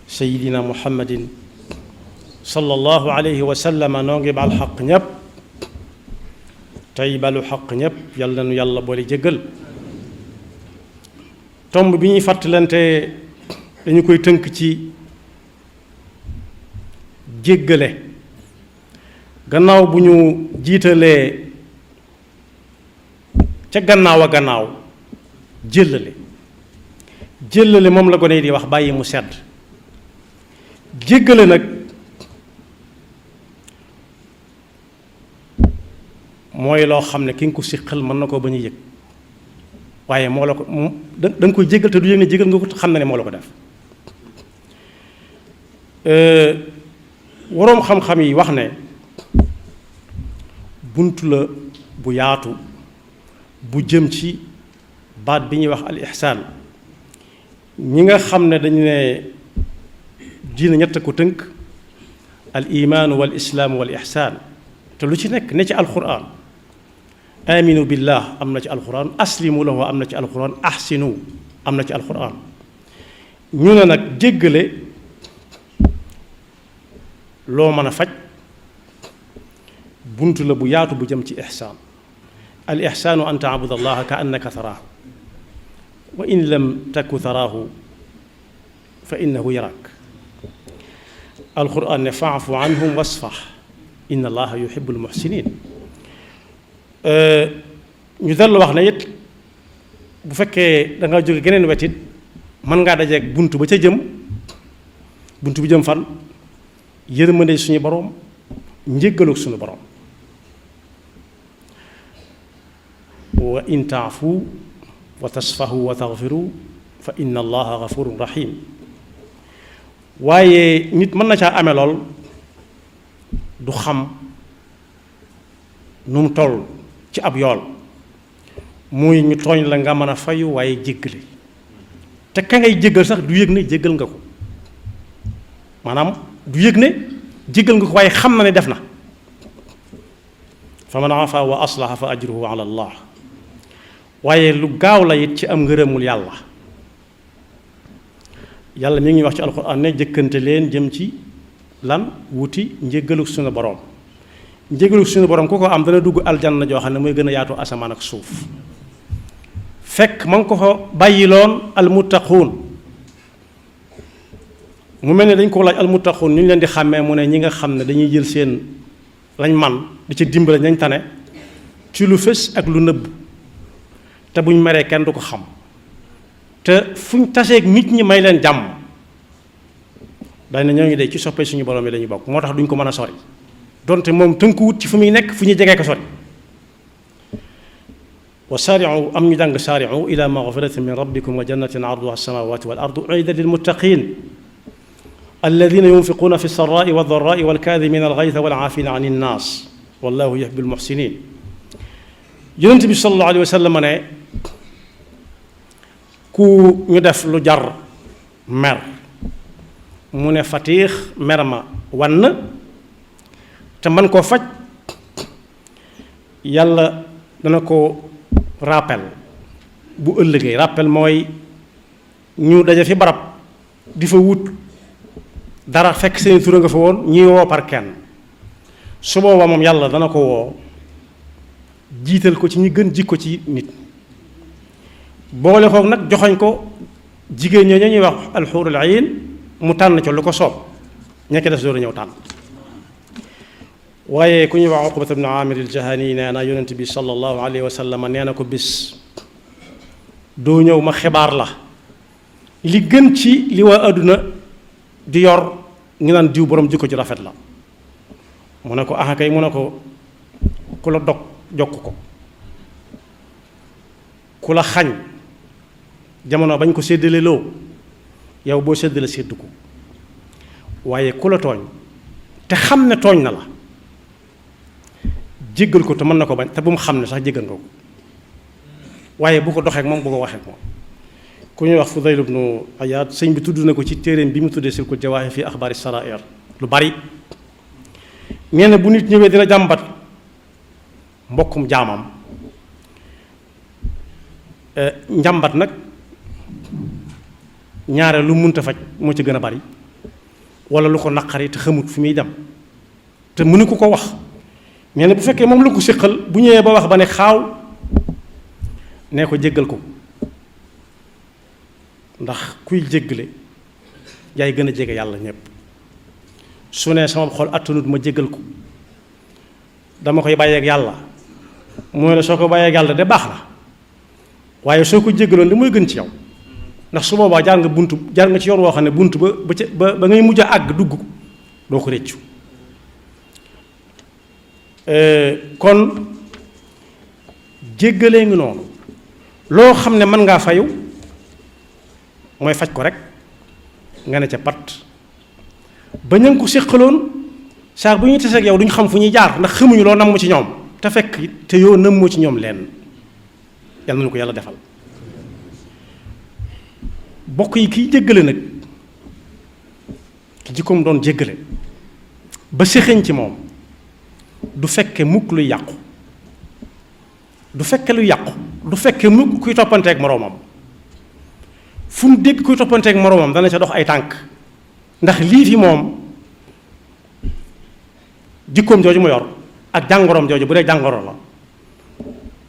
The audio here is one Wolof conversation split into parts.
sayidina muhammadin sallallahu alayhi wa sallam noo ngi baal xaq ñépp tey balu xaq ñépp yàlla nu yàlla boole jéggal. tomb bi ñuy fàttalante dañu koy tënk ci jéggale gannaaw bu ñu jiitalee ca gannaaw a gannaaw jéllale moom la gone yi di wax bàyyi mu sedd. jéggale nag mooy loo xam ne ki nga ko siqal mën na koo bañ a yëg waaye moo la ko da nga koy jéggal te du yëg ne jéggal nga ko xam na ne moo la ko def. waroom xam-xam yi wax ne bunt la bu yaatu bu jëm ci baat bi ñuy wax al ihsaan. ñi nga xam ne dañu ne diina ñett ko tënk al imaanu wal islaamu wal ihsaan te lu ci nekk ne ci alquran. aminu billah am na ci alquran, aslimu lahu am na ci alquran, ahsinu am na ci alquran. ñu ne nag jéggale loo mën a faj bunt la bu yaatu bu jëm ci ihsaan. al ihsaanu an taabuda allaha ka annaka taraahu wa in lam taku taraahu fa innahu yaraak. alquran ne faafu anhum wasfax inna allaha yuhibbul muhsinin. ñu dellu wax ne it bu fekkee da nga jóge geneen wetit mën ngaa dajeeg bunt ba ca jëm bunt bi jëm fan yërmande suñu boroom njéggalu suñu boroom. wa in taafu wa tasfahu wa taxfiru fa inna allaha gafurun rahim. waaye nit mën na caa amee lool du xam nu mu toll ci ab yool muy ñu tooñ la nga mën a fayu waaye jéggale te ka ngay jéggal sax du yëg ne jéggal nga ko maanaam du yëg ne jéggal nga ko waaye xam na ne def na. fa man afa wa aslaha fa ajruhu ala allah. waaye lu gaaw la it ci am ngërëmul yàlla. yàlla mi ngi wax ci alxuraan ne jëkkante leen jëm ci lan wuti njéggalu suñu boroom. njéggalu suñu boroom ku ko am dana dugg aljanna joo xam ne mooy gën a yaatu asamaan ak suuf fekk ma ngi ko fa bàyyiloon almuttaquun. mu mel ne dañ ko laaj almuttaquun ñu leen di xàmmee mu ne ñi nga xam ne dañuy jël seen lañ man di ci dimbale ñañ tane ci lu fës ak lu nëbb te buñ meree kenn du ko xam te fuñ taseeg nit ñi may leen jàmm dañ ne ñooñu de ci soppee suñu borom yi lañuy bokk moo tax duñ ko mën a sori donte moom tënkuwut ci fu muy nekk fu ñuy jegee ko sori. wa saari'u am ñu jàng saari'u ila magfiratin min rabbikum wa jannatin arduha as-samawati wal ardu u'iddat lil muttaqin alladina yunfiquuna fi sarraai wa dharraai wal kaadimina al ghaytha wal aafina an innaas wallahu yuhibbul muhsinin. yonent bi sallallahu alayhi wa sallam ne ku ñu def lu jar mer mu ne fatiix mer ma wann te man koo faj yàlla dana ko rappel bu ëllëgee. rappel mooy ñu daje fi barab di fa wut dara fekk seen tura nga fa woon ñuy woo par kenn su boobaa moom yàlla dana ko woo jiital ko ci ñi gën jikko ci nit boole kook nag joxoñ ko jigéen ñoo ñuy wax alxuurul ayn mu tànn ca lu ko soob ñekk des dooru ñëw tànn. waaye ku ñuy wax Uqbata ibn Aamir al-Jahani nee na yonent bi sallallahu alayhi wa sallam nee na ko bis doo ñëw ma xibaar la li gën ci li waa àdduna di yor ngi naan diw borom jikko ju rafet la. mu ne ko ah kay mu ne ko ku la dog jokk ko ku la xañ jamono bañ ko séddale loo yow boo séddale séddu ko waaye ku la tooñ te xam ne tooñ na la jéggal ko te mën na ko bañ te bu mu xam ne sax jéggal nga ko waaye bu ko doxeek moom bu ko waxeek moom. ku ñuy wax Fudayl ibnu Ayaad sëñ bi tudd na ko ci téeréem bi mu tuddee Silkul Jawaahir fi axbaari saraa'ir lu bari. nee na bu nit ñëwee dina jàmbat mbokkum jaamam njàmbat nag ñaare lu munta faj moo ci gën a bari wala lu ko naqari te xamut fi muy dem te mënu ko wax nee na bu fekkee moom la ko séqal bu ñëwee ba wax ba ne xaaw nee ko jéggal ko ndax kuy jéggale yaay gën a jege yàlla ñépp su ne sama xol attanut ma jéggal ko dama koy bàyyeeg yàlla mooy la soo ko bàyyeeg yàlla de baax na waaye soo ko jéggaloon li mooy gën ci yow ndax su boobaa jaar nga ci yoon woo xam ne bunt ba ngay mujj a àgg dugg doo ko réccu kon jéggalee ngi noonu loo xam ne mën ngaa fayu mooy faj ko rek nga ne ca pat ba ña ko séqaloon saa bu ñuy teseeg yow duñ xam fu ñuy jaar ndax xamuñu loo namm ci ñoom te fekk te yoo nammoo ci ñoom lenn yàlla na ko yàlla defal bokk yi kiy jéggale nag ki jikkoom doon jéggale ba séxéñ ci moom du fekke mukk luy yàqu du fekke luy yàqu du fekke mukk kuy toppanteeg moroomam fu mu dégg kuy toppanteeg moroomam dana ca dox ay tànk ndax lii fi moom jikkoom jooju mu yor ak jàngoroom jooju bu dee jàngoro la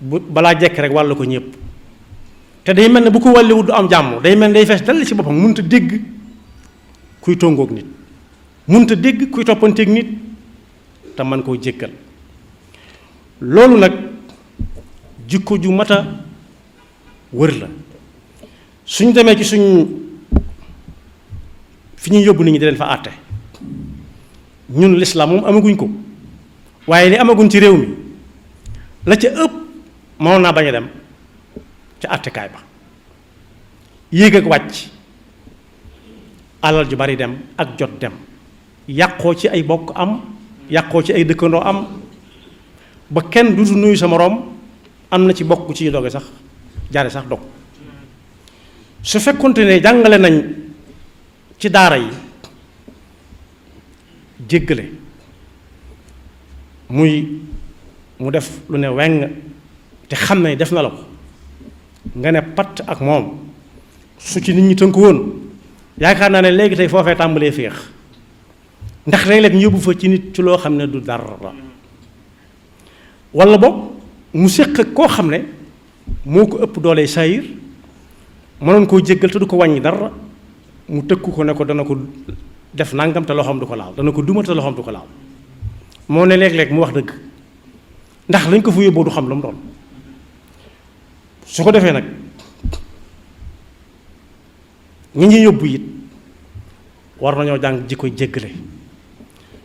bu balaa jekk rek wàll ko ñépp te day mel ne bu ko wàlliwut du am jàmm day mel ne day fees dal ci boppam mënut a dégg kuy tongoog nit mënut a dégg kuy toppanteeg nit te man koo jéggal loolu nag jikko ju mat a wër la suñ demee ci suñ fi ñuy yóbbu nit ñi di leen fa àtte ñun lislaam moom amaguñ ko waaye li amaguñ ci réew mi la ca ëpp mënoon naa bañ a dem ca àttekaay ba yéeg ak wàcc alal ju bari dem ak jot dem yàqoo ci ay bokk am yàqoo ci ay dëkkandoo am ba kenn dutu nuyu sa moroom am na ci bokk ci doge sax jaare sax dog su fekkonte ne jàngale nañ ci daara yi jéggale mu def lu ne weng te xam ne def na la ko nga ne patt ak moom su ci nit ñi tënku woon yaakaar naa ne léegi tey foofee tàmbalee féex ndax léeg-léeg ñu yóbbu fa ci nit ci loo xam ne du dara walla boog mu séq ak koo xam ne moo ko ëpp doole saayir mënoon koo jéggal te du ko wàññi dara mu tëkku ko ne ko dana ko def nangam te loxoom du ko laal dana ko duma te loxoom du ko laal moo ne léeg-léeg mu wax dëgg ndax lañ ko fa yóbboo du xam lu mu doon su ko defee nag ñi ñuy yóbbu it war nañoo jàng ji koy jéggale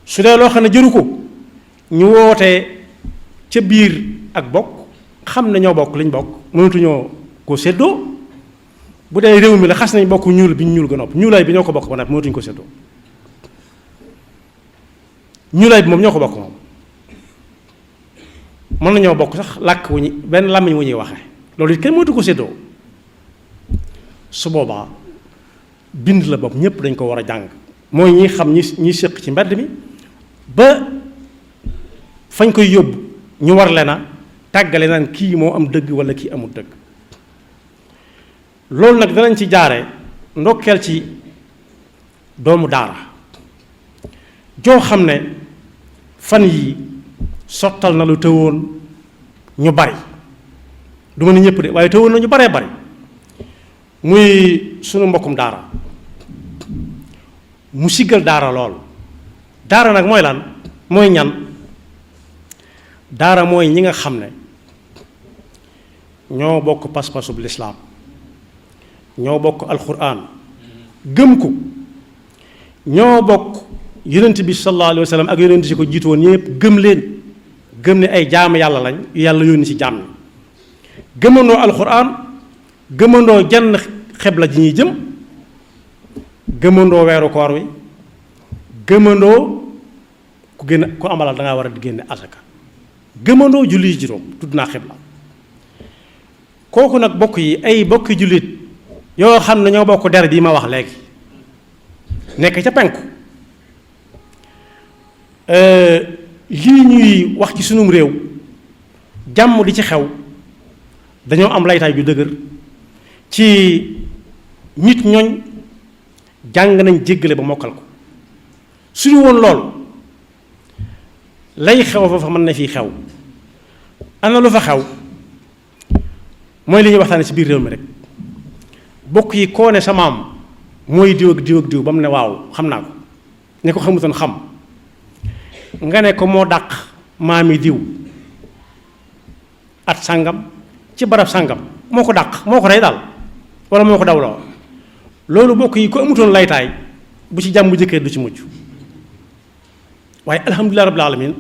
su dee loo xam ne jëru ko ñu wootee ca biir ak bokk xam ne ñoo bokk liñ bokk mënatuñoo koo séddoo bu dee réew mi la xas nañ bokk ñuul bi ñu ñuul ga nopp ñuulaay bi ñoo ko bokk ba nag mënatuñu ko séddoo ñuulaay bi moom ñoo ko bokk moom mën nañoo bokk sax làkk wu ñu benn làmmiñ wu ñuy waxe loolu it kenn mënatu ko séddoo su boobaa bind la bopp ñépp dañ ko war a jàng mooy ñi xam ñi séq ci mbedd mi ba fañ koy yóbbu ñu war leen a tàggale naan kii moo am dëgg walla kii amul dëgg loolu nag danañ ci jaare ndokkeel ci doomu daara joo xam ne fan yi sottal na lu tëwoon ñu bari du ma ne ñëpp de waaye tëwoon na ñu baree bari muy sunu mbokkum daara mu siggal daara lool daara nag mooy lan mooy ñan daara mooy ñi nga xam ne ñoo bokk pas-pasub lislaam ñoo bokk alquran gëm ko ñoo bokk yonent bi sallallahu alayhi wa sallam ak yonent si ko jiitu woon ñëpp gëm leen gëm ne ay jaam yàlla lañ yàlla yónni ci jaam ñi gëmandoo alquran gëmandoo jenn xebla ji ñuy jëm gëmandoo weeru koor wi gëmandoo ku amalal da ngaa war a di génne asaka gëmandoo julli yi juróom tudd naa xebla kooku nag bokk yi ay bokki jullit yoo xam ne ñoo bokk der bii ma wax léegi nekk ca penku lii ñuy wax ci sunum réew jàmm di ci xew dañoo am laytaay ju dëgër ci nit ñooñ jàng nañ jéggale ba mokkal ko suñu woon lool lay xew fa mën na fii xew. ana lu fa xew mooy li ñuy waxtaane ci biir réew mi rek bokk yi koo ne sa maam mooy diw ak diw ak diw ba mu ne waaw xam naa ko ne ko xamutoon xam nga ne ko moo dàq maami diw at sàngam ci barab sàngam moo ko dàq moo ko rey daal wala moo ko dawloo loolu bokk yi ko amutoon laytaay bu ci jàmm jëkkër du ci mujj waaye alhamdulilah rabbil alamin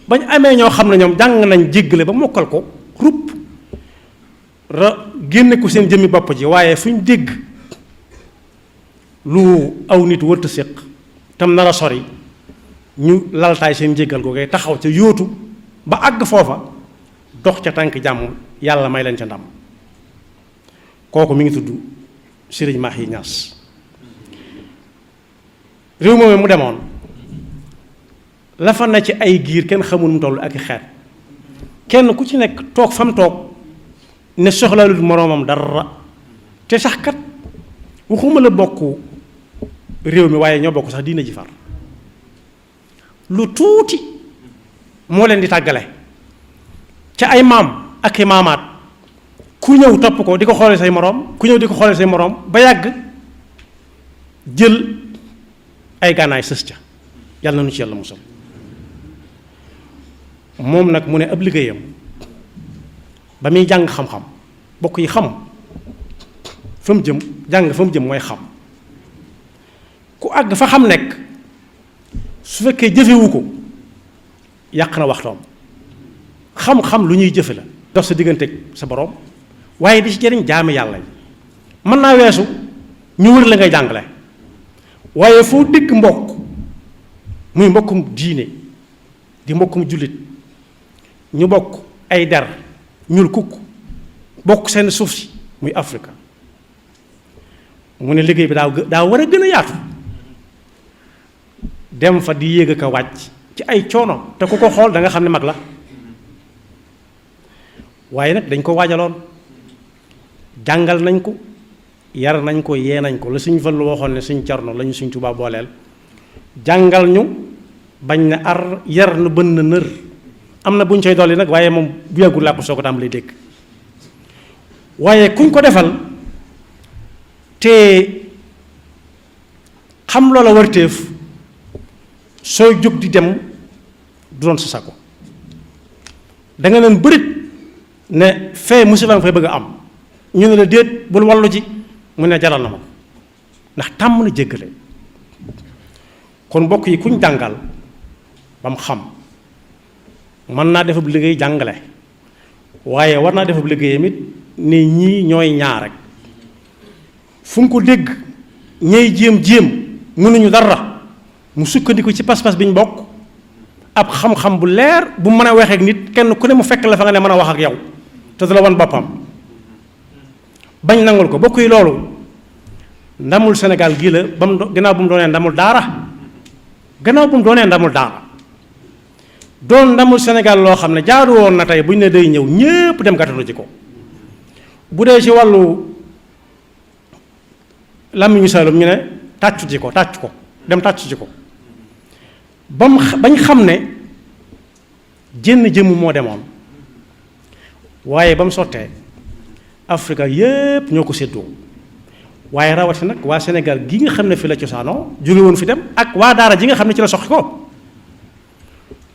bañ amee ñoo xam ne ñoom jàng nañ jéggale ba mokkal ko rupp génne ko seen jëmmi bopp ji waaye fu ñu dégg lu aw nit wërta séq tam nar a sori ñu laltaay seen jéggal googee taxaw ca yóotu ba àgg foofa dox ca tànk jàmm yàlla may leen ca ndam kooku mi ngi tudd Sëriñ Mahi Niass réew moom mu demoon la fa na ci ay giir kenn xamul mu toll ak i xeet kenn ku ci nekk toog fam toog ne soxlaalul moroomam dara te sax kat waxuma la bokk réew mi waaye ñoo bokk sax diina ji far lu tuuti moo leen di tàggale ca ay maam ak i maamaat ku ñëw topp ko di ko xoolee say moroom ku ñëw di ko xoolee say moroom ba yàgg jël ay gànnaay sës ca yàlla na nu ci yàlla musal moom nag mu ne ab liggéeyam ba muy jàng xam-xam bokk yi xam fa mu jëm jàng fa mu jëm mooy xam ku àgg fa xam nekk su fekkee jëfewu ko yàq na waxtoom xam-xam lu ñuy jëfe la dox sa digganteeg sa borom waaye di ci jëriñ jaami yàlla yi mën naa weesu ñu wër la ngay jàngale waaye foo dégg mbokk muy mbokkum diine di mbokkum jullit ñu bokk ay der ñuul kukk bokk seen suuf si muy Afrika mu ne liggéey bi daa war a gën a yaatu dem fa di yéeg ak a wàcc ci ay coono te ku ko xool da nga xam ne mag la waaye nag dañ ko waajaloon jàngal nañ ko yar nañ ko yee nañ ko la suñ Fallu waxoon ne suñ Cerno lañu suñ Tuubaa booleel jàngal ñu bañ na ar yar nu bën na nër am na bu ñu coy dolli nag waaye moom bu yàggul laa ko soo ko tàmbalee dégg waaye kuñ ko defal te xam loola warteef sooy jóg di dem du doon sa sako da nga leen bërit ne fee musiba nga fay bëgg a am ñu ne la déet bul wallu ci mu ne jaral na ma ndax tàmm na jéggale kon mbokk yi kuñ jàngal ba mu xam mën naa defab liggéey jàngale waaye war naa defab liggéeyam it ne ñii ñooy ñaar rek fu mu ko dégg ñay jéem mënuñu dara mu sukkandiku ci pas-pas bi ñu bokk ab xam-xam bu leer bu mën a waxee ak nit kenn ku ne mu fekk la fa nga ne mën a wax ak yow te du la wan boppam bañ nangul ko bokk yi loolu ndamul Sénégal gii la ba mu gannaaw bu mu doonee ndamul daara doon ndamul Sénégal loo xam ne jaaru woon na tey bu ñu ne day ñëw ñépp dem gàttandu ci ko bu dee ci wàllu làmmiñu Saalum ñu ne tàccu ko dem tàccu ci ko bañ xam ne jenn jëmm moo demoon waaye ba mu sottee Afrika yépp ñoo ko séddoo waaye rawati nag waa Sénégal gi nga xam ne fi la cosaanoo jóge woon fi dem ak waa daara ji nga xam ne ci la soxi ko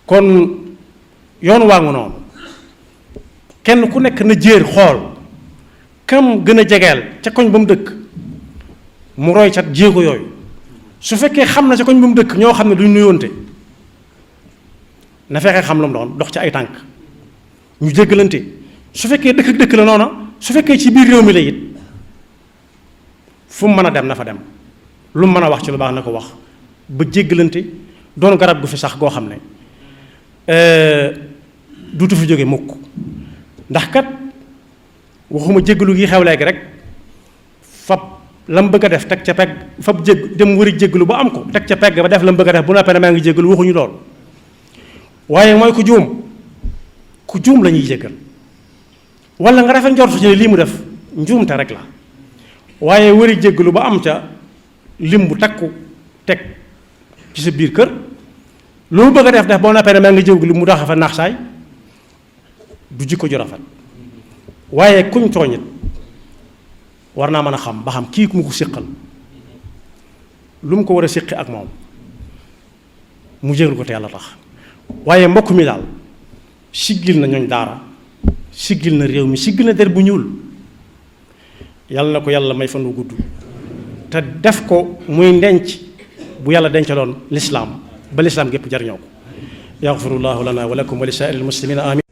kon yoon waa ngu noonu kenn ku nekk na jéer xool kam gën a jegeel ca koñ ba mu dëkk mu roy cat jéego yooyu su fekkee xam na ca koñ ba mu dëkk ñoo xam ne duñ nuyoonte na fexe xam lu mu doon dox ci ay tànk ñu jéggalante su fekkee dëkk ak dëkk la noona su fekkee ci biir réew mi la it fu mu mën a dem na fa dem lu mu mën a wax ci lu baax na ko wax ba jéggalante doon garab gu fi sax goo xam ne duutu fi jóge mukk ndax kat waxuma jéggalu gi xew léegi rek fab lam bëgg a def teg ca pegg fab dem wëri jéggalu ba am ko teg ca pegg ba def lam bëgg a def bu noppee ne maa ngi jéggalu waxuñu lool waaye mooy ku juum la ñuy jéggal wala nga rafet njortu ci ne lii mu def njuumte rek la waaye wëri jéggalu ba am ca lim bu takku teg ci sa biir kër lu mu bëgg a def boo noppee ne maa ngi jëw gi lu mu doxee fa naax saay du jikko ju rafet waaye kuñ tooñit war naa mën a xam ba xam kii ku mu ko séqal lu mu ko war a séqi ak moom mu jégal ko te yàlla tax waaye mbokk mi daal siggil na ñooñ daara siggil na réew mi siggil na der bu ñuul yàlla na ko yàlla may fan wu gudd te def ko muy ndenc bu yàlla dencaloon lislaam ba lislaam gépp jariñoo ko yaxfirullahu lana wa lakum wa li saa'iril muslimina amin